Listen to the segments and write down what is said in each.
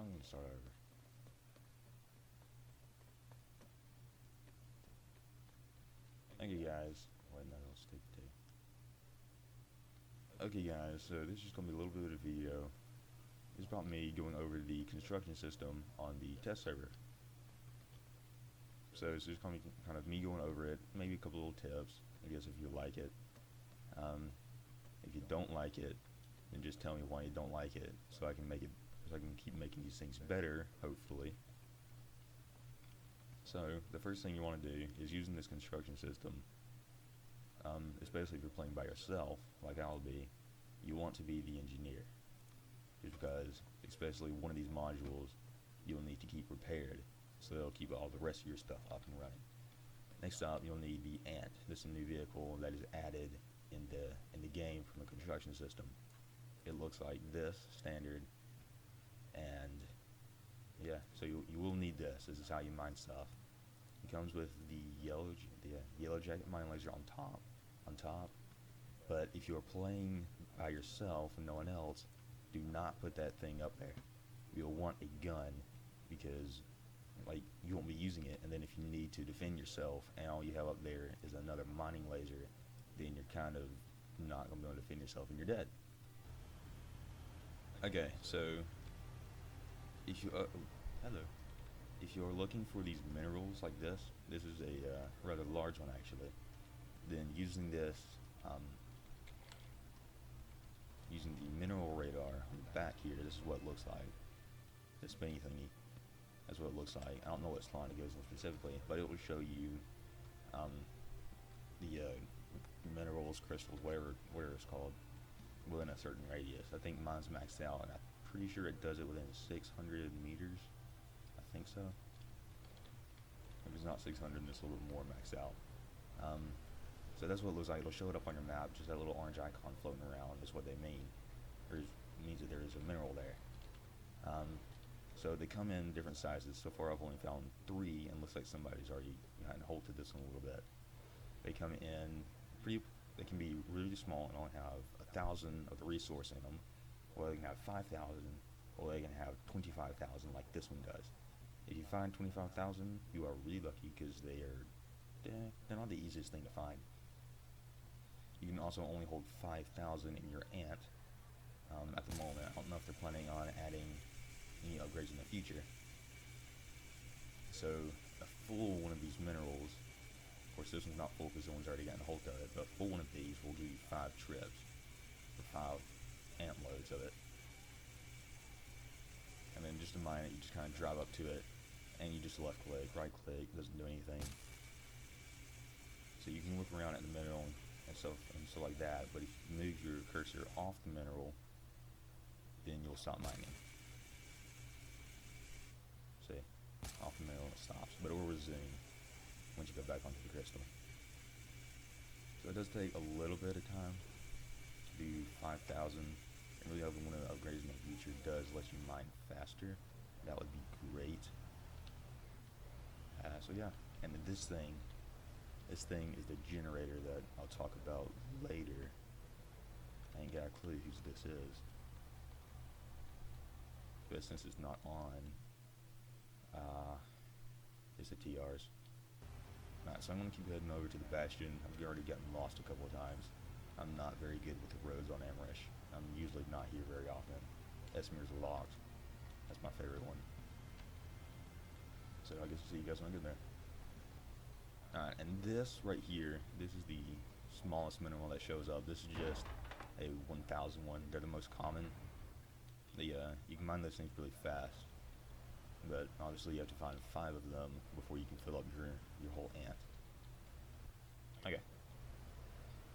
I'm gonna start over. Okay guys, wait no, I'll stick to. Okay guys, so this is gonna be a little bit of a video. It's about me going over the construction system on the test server. So it's just gonna be kind of me going over it, maybe a couple little tips, I guess if you like it. If you don't like it, then just tell me why you don't like it, so I can make it, so I can keep making these things better, hopefully. So the first thing you want to do is using this construction system, especially if you're playing by yourself, like I'll be, you want to be the engineer. Just because, especially one of these modules, you'll need to keep repaired, so they'll keep all the rest of your stuff up and running. Next up, you'll need the Ant. This is a new vehicle that is added in the game from the construction system. It looks like this, standard, and yeah, so you will need this. This is how you mine stuff. It comes with the yellow jacket mine laser on top. But if you are playing by yourself and no one else, do not put that thing up there. You'll want a gun because like you won't be using it, and then if you need to defend yourself and all you have up there is another mining laser, then you're kind of not gonna be able to defend yourself and you're dead. Okay, so if you hello. If you're looking for these minerals like this is a rather large one actually. Then using this, using the mineral radar on the back here, this is what it looks like. The spinny thingy. That's what it looks like. I don't know what slot it goes in specifically, but it will show you the minerals, crystals, whatever it's called, within a certain radius. I think mine's maxed out, and I'm pretty sure it does it within 600 meters. I think so. If it's not 600, it's a little bit more maxed out. So that's what it looks like. It'll show it up on your map. Just that little orange icon floating around is what they mean. It means that there is a mineral there. So they come in different sizes. So far I've only found 3, and looks like somebody's already halted this one a little bit. They come in they can be really small and only have 1,000 of the resource in them, or they can have 5,000, or they can have 25,000 like this one does. If you find 25,000, you are really lucky because they're not the easiest thing to find. You can also only hold 5,000 in your Ant at the moment. I don't know if they're planning on adding any upgrades in the future. So a full one of these minerals, of course this one's not full because the one's already gotten a hold of it, but a full one of these will give you 5 trips for 5 Ant loads of it. And then just to mine it, you just kind of drive up to it, and you just left click, right click, doesn't do anything. So you can look around at the mineral and stuff like that, but if you move your cursor off the mineral, then you'll stop mining. See, off the mineral it stops, but it will resume once you go back onto the crystal. So it does take a little bit of time to do 5,000. And really hoping one of the upgrades in the future does let you mine faster. That would be great. So yeah, and this thing is the generator that I'll talk about later. I ain't got a clue whose this is, but since it's not on, it's the TR's. Alright, so I'm gonna keep heading over to the Bastion. I've already gotten lost a couple of times. I'm not very good with the roads on Amrish. I'm usually not here very often. Esmir's locked. That's my favorite one. So I guess I'll see you guys when I get there. Alright, and this right here, this is the smallest mineral that shows up. This is just a 1,000 one. They're the most common. You can mine those things really fast, but obviously you have to find 5 of them before you can fill up your whole Ant. Okay.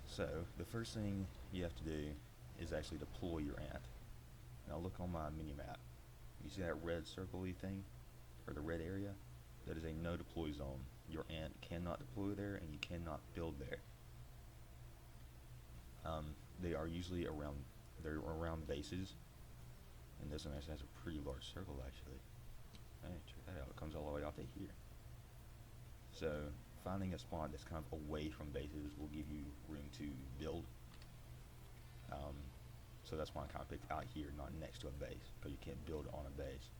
So the first thing you have to do is actually deploy your Ant. Now look on my mini map. You see that red circle-y thing, or the red area? That is a no deploy zone. Your Ant cannot deploy there, and you cannot build there. They are usually around bases, and this one actually has a pretty large circle actually. Hey, check that out. It comes all the way out to here. So finding a spot that's kind of away from bases will give you room to build. So that's why I kind of picked out here, not next to a base, because you can't build on a base.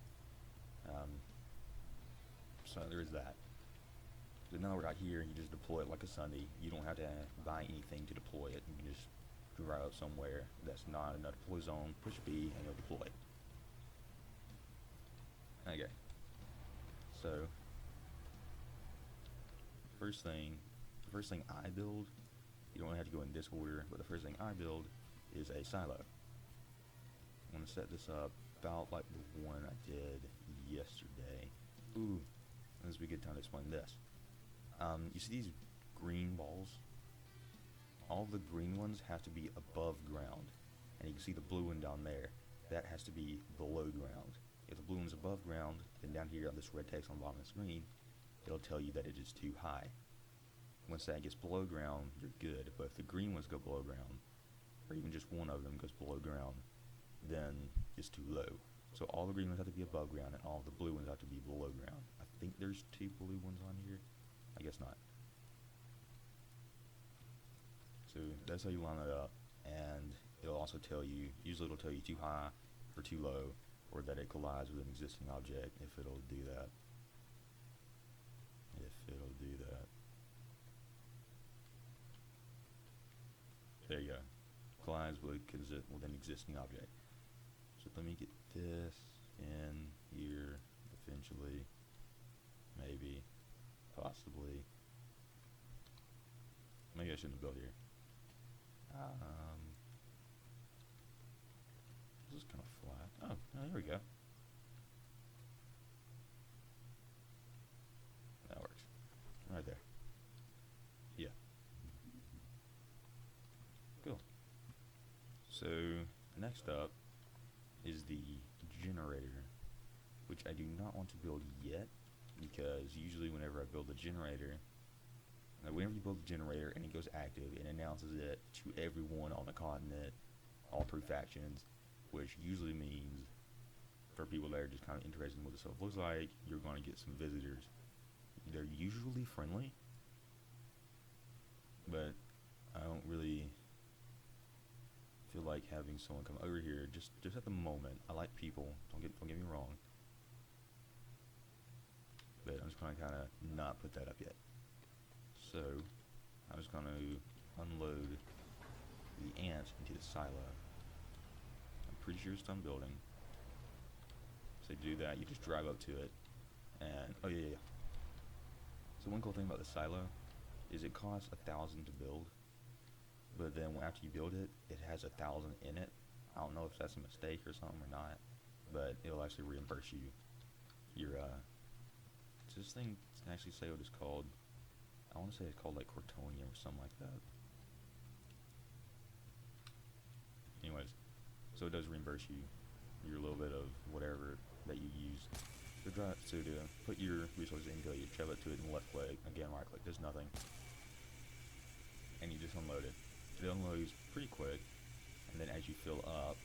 So there is that. So now we're out here, you just deploy it like a Sunday. You don't have to buy anything to deploy it. You can just drive up somewhere that's not in a deploy zone, push B, and it'll deploy. Okay. So first thing I build, you don't have to go in this order, but the first thing I build is a silo. I'm gonna set this up about like the one I did yesterday. Ooh, this would be a good time to explain this. You see these green balls? All the green ones have to be above ground, and you can see the blue one down there. That has to be below ground. If the blue one's above ground, then down here on this red text on the bottom of the screen, it'll tell you that it is too high. Once that gets below ground, you're good. But if the green ones go below ground, or even just one of them goes below ground, then it's too low. So all the green ones have to be above ground, and all the blue ones have to be below ground. I think there's 2 blue ones on here. I guess not. So that's how you line it up, and it'll also tell you, usually it'll tell you too high or too low, or that it collides with an existing object, if it'll do that. There you go. Collides with an existing object. So let me get this in here eventually. Maybe. Possibly. Maybe I shouldn't have built here. This is kind of flat. Oh, there we go. That works. Right there. Yeah. Cool. So, next up is the generator, which I do not want to build yet, because usually whenever I build a generator, whenever you build a generator and it goes active, it announces it to everyone on the continent, all 3 factions, which usually means, for people that are just kind of interested in what this stuff looks like, you're going to get some visitors. They're usually friendly, but I don't really feel like having someone come over here just at the moment. I like people, don't get me wrong, but I'm just going to kind of not put that up yet. So I'm just going to unload the ants into the silo. I'm pretty sure it's done building. So to do that, you just drive up to it, and oh yeah. So one cool thing about the silo is it costs 1,000 to build, but then after you build it, it has 1,000 in it. I don't know if that's a mistake or something or not, but it'll actually reimburse you your does this thing actually say what it's called? I want to say it's called like Cortonium or something like that. Anyways, so it does reimburse you your little bit of whatever that you used. So to put your resources into it, you shove it to it and left click, again right click, there's nothing. And you just unload it. It unloads pretty quick, and then as you fill up,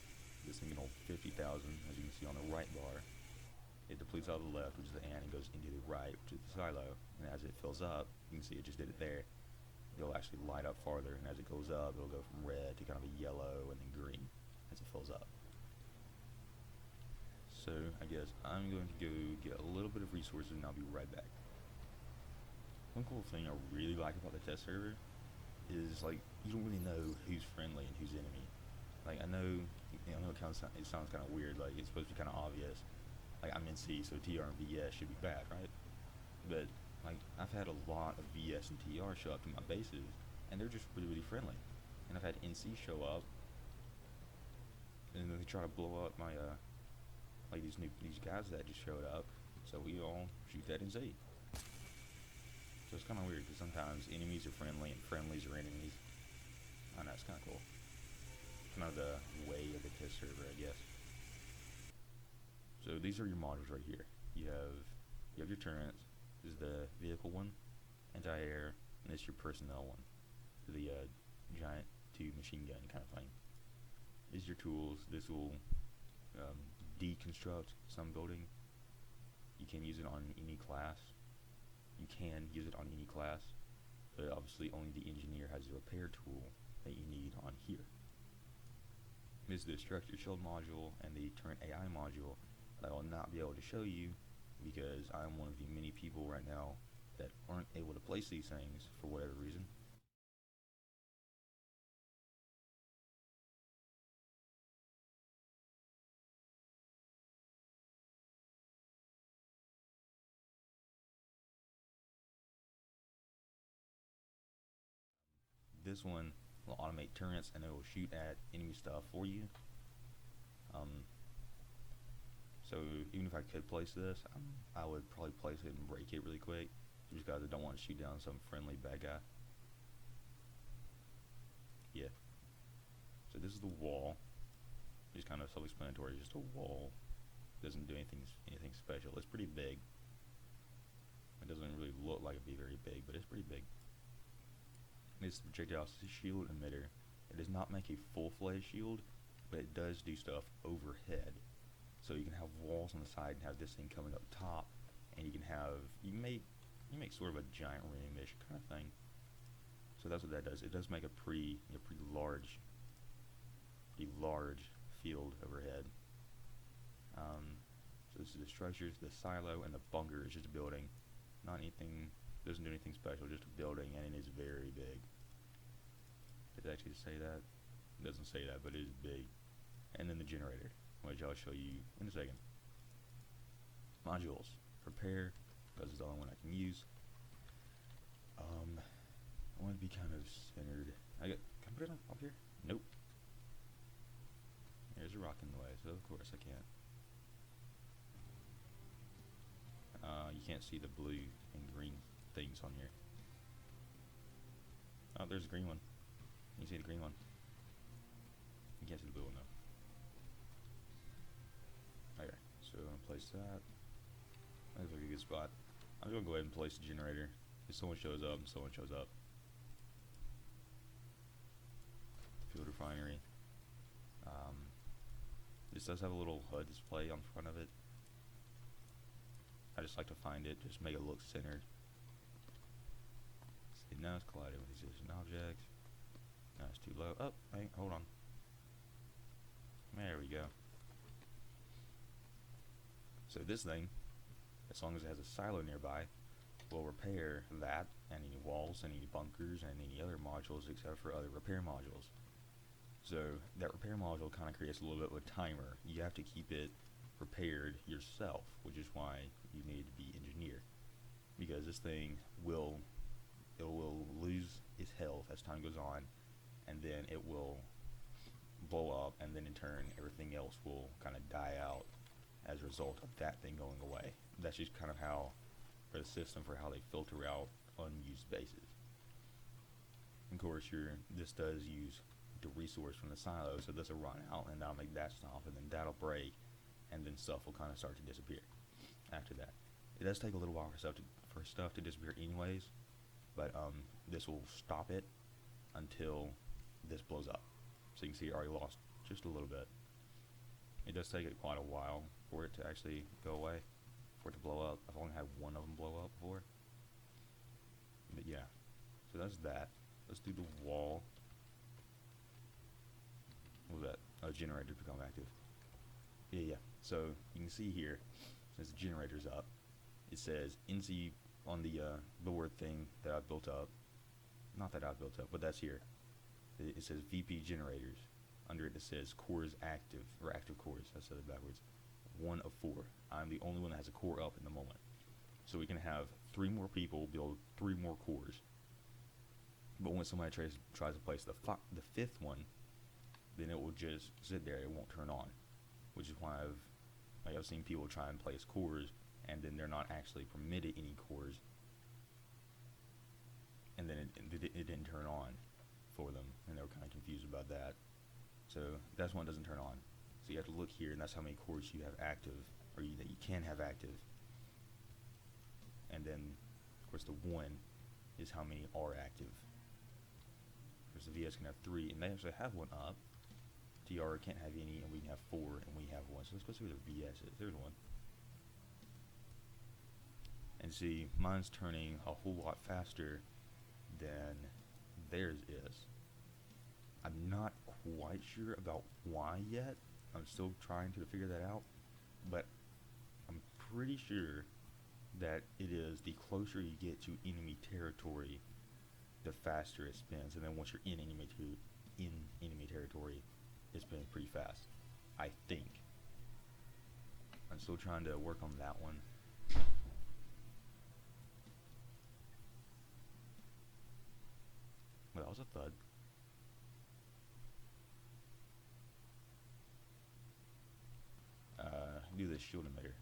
this thing can hold 50,000, as you can see on the right bar. It depletes out of the left, which is the ant, and goes into the right, which is the silo. And as it fills up, you can see it just did it there. It'll actually light up farther, and as it goes up, it'll go from red to kind of a yellow and then green as it fills up. So I guess I'm going to go get a little bit of resources, and I'll be right back. One cool thing I really like about the test server is like you don't really know who's friendly and who's enemy. Like I know it sounds kind of weird. Like it's supposed to be kind of obvious. Like I'm NC, so TR and VS should be bad, right? But like I've had a lot of VS and TR show up to my bases, and they're just really friendly. And I've had NC show up, and then they try to blow up my like these guys that just showed up. So we all shoot that NC. So it's kind of weird because sometimes enemies are friendly and friendlies are enemies. I know, it's kind of cool. Kind of the way of the test server, I guess. So these are your modules right here. You have your turrets. This is the vehicle one, anti-air, and this is your personnel one. The giant 2 machine gun kind of thing. These are your tools. This will deconstruct some building. You can use it on any class. But obviously only the engineer has the repair tool that you need on here. This is the structure shield module and the turret AI module that I will not be able to show you because I'm one of the many people right now that aren't able to place these things for whatever reason. This one will automate turrets and it will shoot at enemy stuff for you. Um, so even if I could place this, I would probably place it and break it really quick, just because I don't want to shoot down some friendly bad guy. Yeah. So this is the wall. Just kind of self-explanatory. Just a wall. Doesn't do anything special. It's pretty big. It doesn't really look like it'd be very big, but it's pretty big. This projectile shield emitter. It does not make a full-fledged shield, but it does do stuff overhead. So you can have walls on the side and have this thing coming up top, and you make sort of a giant ring-ish kind of thing. So that's what that does. It does make a pretty large field overhead. So this is the structures, the silo, and the bunker is just a building. Not anything, doesn't do anything special, just a building, and it is very big. Did it actually say that? It doesn't say that, but it is big. And then the generator, which I'll show you in a second. Modules. Prepare, because it's the only one I can use. I want to be kind of centered. Can I put it up here? Nope. There's a rock in the way, so of course I can't. You can't see the blue and green things on here. Oh, there's a green one. You see the green one. You can't see the blue one though. Okay, so I'm gonna place that. That looks like a good spot. I'm gonna go ahead and place the generator. If someone shows up, someone shows up. Field refinery. This does have a little HUD display on front of it. I just like to find it, just make it look centered. See, now it's colliding with existing objects. Now it's too low. Oh, hey, hold on. There we go. So this thing, as long as it has a silo nearby, will repair that and any walls, any bunkers, and any other modules except for other repair modules. So that repair module kind of creates a little bit of a timer. You have to keep it repaired yourself, which is why you need to be engineered, because this thing will lose its health as time goes on, and then it will blow up, and then in turn everything else will kind of die out as a result of that thing going away. That's just kind of how, for the system, for how they filter out unused bases. Of course, this does use the resource from the silo, so this will run out, and that'll make that stop, and then that'll break, and then stuff will kind of start to disappear after that. It does take a little while for stuff to disappear anyways, but this will stop it until this blows up. So you can see it already lost just a little bit. It does take it quite a while for it to actually go away, for it to blow up. I've only had one of them blow up before. But yeah, so that's that. Let's do the wall. What was that? Oh, generator become active. Yeah. So you can see here, since the generator's up, it says NC on the board thing that I built up. Not that I built up, but that's here. It says VP generators. Under it says cores active, or active cores. I said it backwards. 1 of 4. I'm the only one that has a core up in the moment. So we can have 3 more people build 3 more cores. But when somebody tries to place the 5th one, then it will just sit there. It won't turn on, which is why I've seen people try and place cores, and then they're not actually permitted any cores, and then it didn't turn on for them, and they were kind of confused about that. So that's when it doesn't turn on. So you have to look here, and that's how many cores you have active, or that you can have active. And then, of course, the 1 is how many are active. Because the VS can have 3, and they actually have 1 up. TR can't have any, and we can have 4, and we have 1. So let's go see where the VS is. There's 1. And see, mine's turning a whole lot faster than theirs is. I'm not quite sure about why yet. I'm still trying to figure that out, but I'm pretty sure that it is the closer you get to enemy territory, the faster it spins, and then once you're in enemy territory, it spins pretty fast. I think. I'm still trying to work on that one. Well, that was a thud. Do the shield emitter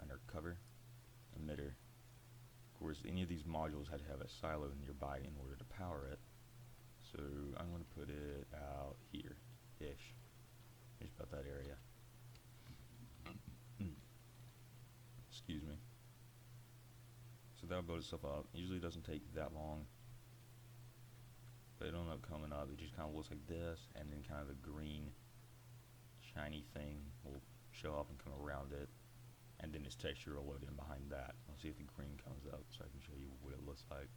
under cover emitter. Of course, any of these modules had to have a silo nearby in order to power it. So I'm going to put it out here-ish. Just about that area. Excuse me. So that'll build itself up. Usually it doesn't take that long. But it'll end up coming up. It just kind of looks like this, and then kind of the green shiny thing will show up and come around it. And then its texture will load in behind that. I'll see if the green comes up so I can show you what it looks like.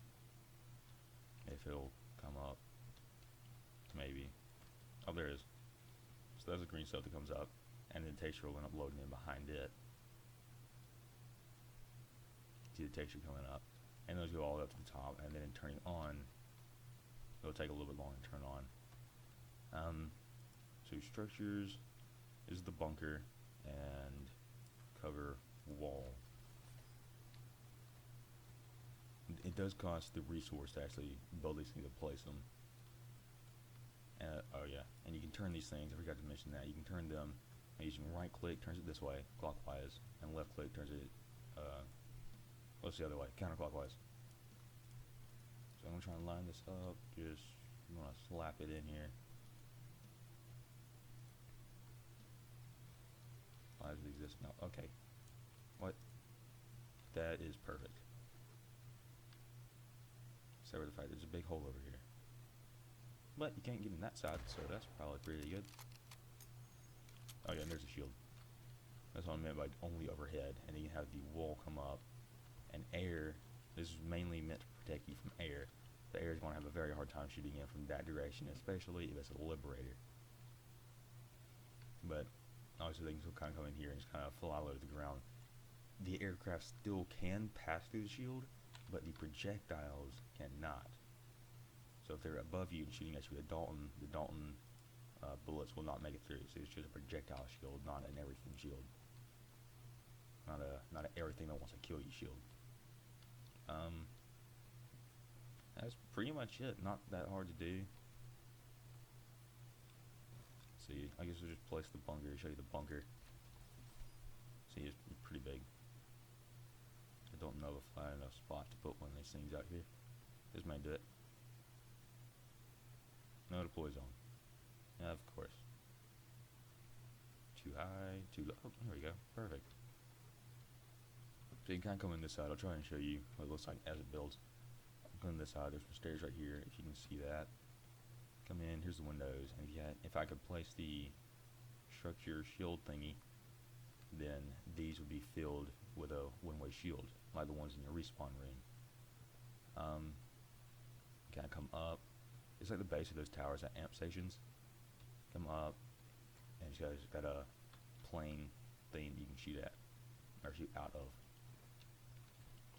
If it'll come up. Maybe. Oh, there it is. So that's the green stuff that comes up. And then texture will end up loading in behind it. See the texture coming up. And those go all the way up to the top. And then in turning on, it'll take a little bit longer to turn on. So structures is the bunker and cover wall. It does cost the resource to actually build these things and place them. Oh yeah, and you can turn these things, I forgot to mention that, you can turn them using right click, turns it this way, clockwise, and left click turns it, what's the other way, counterclockwise. So I'm going to try and line this up, just, I'm going to slap it in here. Why does it exist now? Okay. What? That is perfect. Except for the fact there's a big hole over here. But you can't get in that side, so that's probably pretty good. Oh yeah, and there's a shield. That's what I meant by only overhead. And then you have the wall come up. And air, this is mainly meant to protect you from air. The air is going to have a very hard time shooting in from that direction, especially if it's a liberator. But obviously things will kind of come in here and just kind of fly low to the ground. The aircraft still can pass through the shield, but the projectiles cannot. So if they're above you and shooting at you with a Dalton, the Dalton bullets will not make it through. So it's just a projectile shield, not an everything shield. Not an everything that wants to kill you shield. That's pretty much it. Not that hard to do. See, I guess we'll just place the bunker, show you the bunker. See, it's pretty big. I don't know if I have enough spot to put one of these things out here. This may do it. No deploy zone. Yeah, of course. Too high, too low. Oh, there we go. Perfect. So you can kind of come in this side. I'll try and show you what it looks like as it builds. I'll come in this side. There's some stairs right here, if you can see that. Come in. Here's the windows. And if I could place the structure shield thingy, then these would be filled with a one-way shield, like the ones in your respawn room. Kind of come up. It's like the base of those towers at amp stations. Come up, and it's got a plane thing you can shoot at, or shoot out of.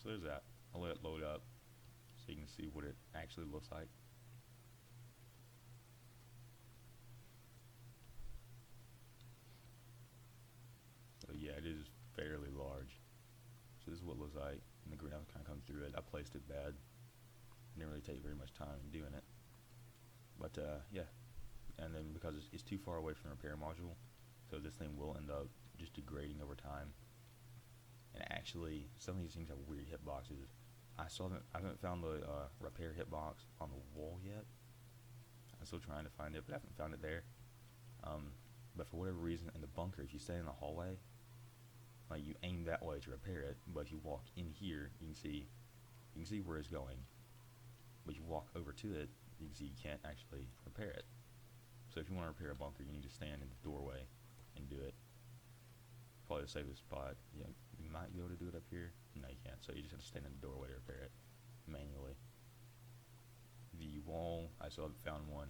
So there's that. I'll let it load up so you can see what it actually looks like. So yeah, it is fairly large. So this is what it looks like, and the ground kind of comes through it. I placed it bad. Didn't really take very much time in doing it. But yeah, and then because it's too far away from the repair module, so this thing will end up just degrading over time. And actually, some of these things have weird hitboxes. I haven't found the repair hitbox on the wall yet. I'm still trying to find it, but I haven't found it there. But for whatever reason, in the bunker, if you stay in the hallway, like you aim that way to repair it, but if you walk in here, you can see where it's going. But you walk over to it, you can see you can't actually repair it. So if you want to repair a bunker, you need to stand in the doorway and do it. Probably the safest spot. Yeah, you might be able to do it up here. No, you can't. So you just have to stand in the doorway to repair it manually. The wall, I still haven't found one,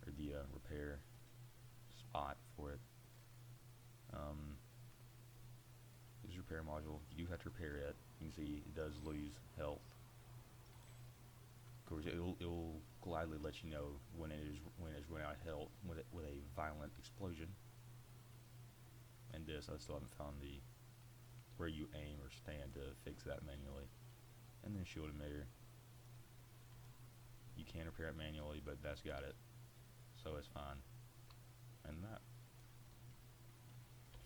or the repair spot for it. repair module. You do have to repair it. You can see it does lose health. Of course, it'll gladly let you know when it's run out of health with a violent explosion. And this, I still haven't found the where you aim or stand to fix that manually. And then shield emitter. You can repair it manually, but that's got it, so it's fine. And that.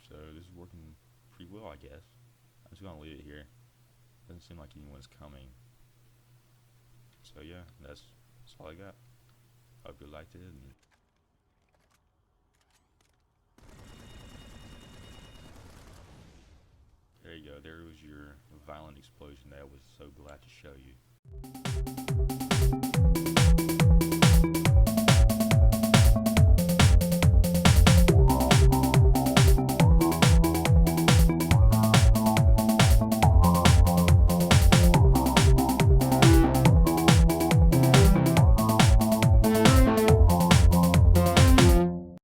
So this is working pretty well, I guess. I'm just gonna leave it here. Doesn't seem like anyone's coming. So yeah, that's all I got. Hope you liked it. And there you go. There was your violent explosion that I was so glad to show you.